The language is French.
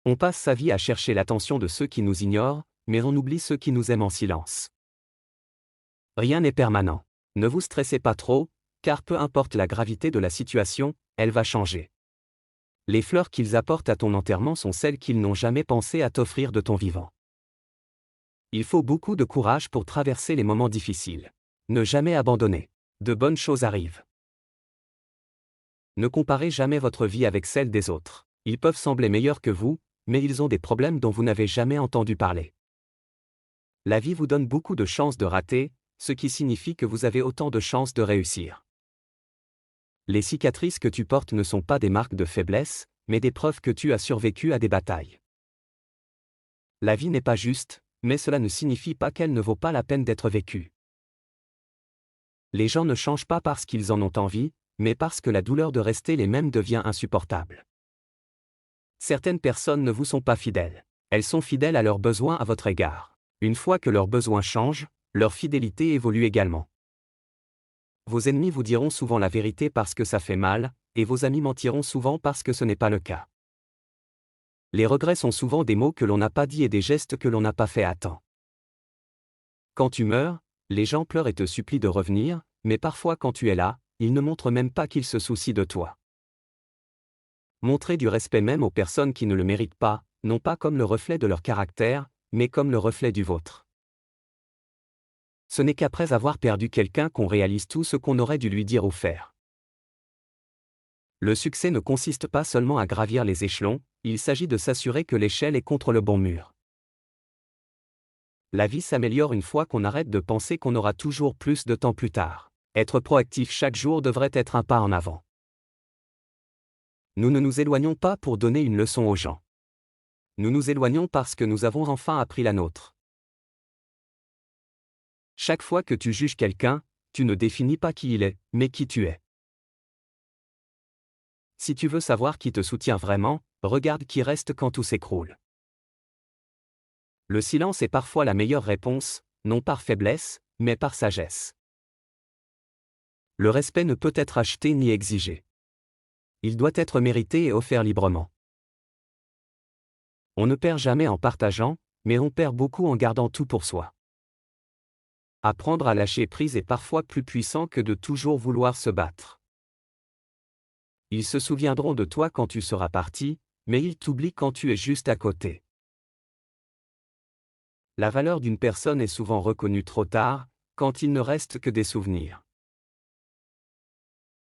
On passe sa vie à chercher l'attention de ceux qui nous ignorent, mais on oublie ceux qui nous aiment en silence. Rien n'est permanent. Ne vous stressez pas trop, car peu importe la gravité de la situation, elle va changer. Les fleurs qu'ils apportent à ton enterrement sont celles qu'ils n'ont jamais pensé à t'offrir de ton vivant. Il faut beaucoup de courage pour traverser les moments difficiles. Ne jamais abandonner. De bonnes choses arrivent. Ne comparez jamais votre vie avec celle des autres. Ils peuvent sembler meilleurs que vous, mais ils ont des problèmes dont vous n'avez jamais entendu parler. La vie vous donne beaucoup de chances de rater, ce qui signifie que vous avez autant de chances de réussir. Les cicatrices que tu portes ne sont pas des marques de faiblesse, mais des preuves que tu as survécu à des batailles. La vie n'est pas juste, mais cela ne signifie pas qu'elle ne vaut pas la peine d'être vécue. Les gens ne changent pas parce qu'ils en ont envie, mais parce que la douleur de rester les mêmes devient insupportable. Certaines personnes ne vous sont pas fidèles. Elles sont fidèles à leurs besoins à votre égard. Une fois que leurs besoins changent, leur fidélité évolue également. Vos ennemis vous diront souvent la vérité parce que ça fait mal, et vos amis mentiront souvent parce que ce n'est pas le cas. Les regrets sont souvent des mots que l'on n'a pas dit et des gestes que l'on n'a pas fait à temps. Quand tu meurs, les gens pleurent et te supplient de revenir, mais parfois quand tu es là, ils ne montrent même pas qu'ils se soucient de toi. Montrez du respect même aux personnes qui ne le méritent pas, non pas comme le reflet de leur caractère, mais comme le reflet du vôtre. Ce n'est qu'après avoir perdu quelqu'un qu'on réalise tout ce qu'on aurait dû lui dire ou faire. Le succès ne consiste pas seulement à gravir les échelons, il s'agit de s'assurer que l'échelle est contre le bon mur. La vie s'améliore une fois qu'on arrête de penser qu'on aura toujours plus de temps plus tard. Être proactif chaque jour devrait être un pas en avant. Nous ne nous éloignons pas pour donner une leçon aux gens. Nous nous éloignons parce que nous avons enfin appris la nôtre. Chaque fois que tu juges quelqu'un, tu ne définis pas qui il est, mais qui tu es. Si tu veux savoir qui te soutient vraiment, regarde qui reste quand tout s'écroule. Le silence est parfois la meilleure réponse, non par faiblesse, mais par sagesse. Le respect ne peut être acheté ni exigé. Il doit être mérité et offert librement. On ne perd jamais en partageant, mais on perd beaucoup en gardant tout pour soi. Apprendre à lâcher prise est parfois plus puissant que de toujours vouloir se battre. Ils se souviendront de toi quand tu seras parti, mais ils t'oublient quand tu es juste à côté. La valeur d'une personne est souvent reconnue trop tard, quand il ne reste que des souvenirs.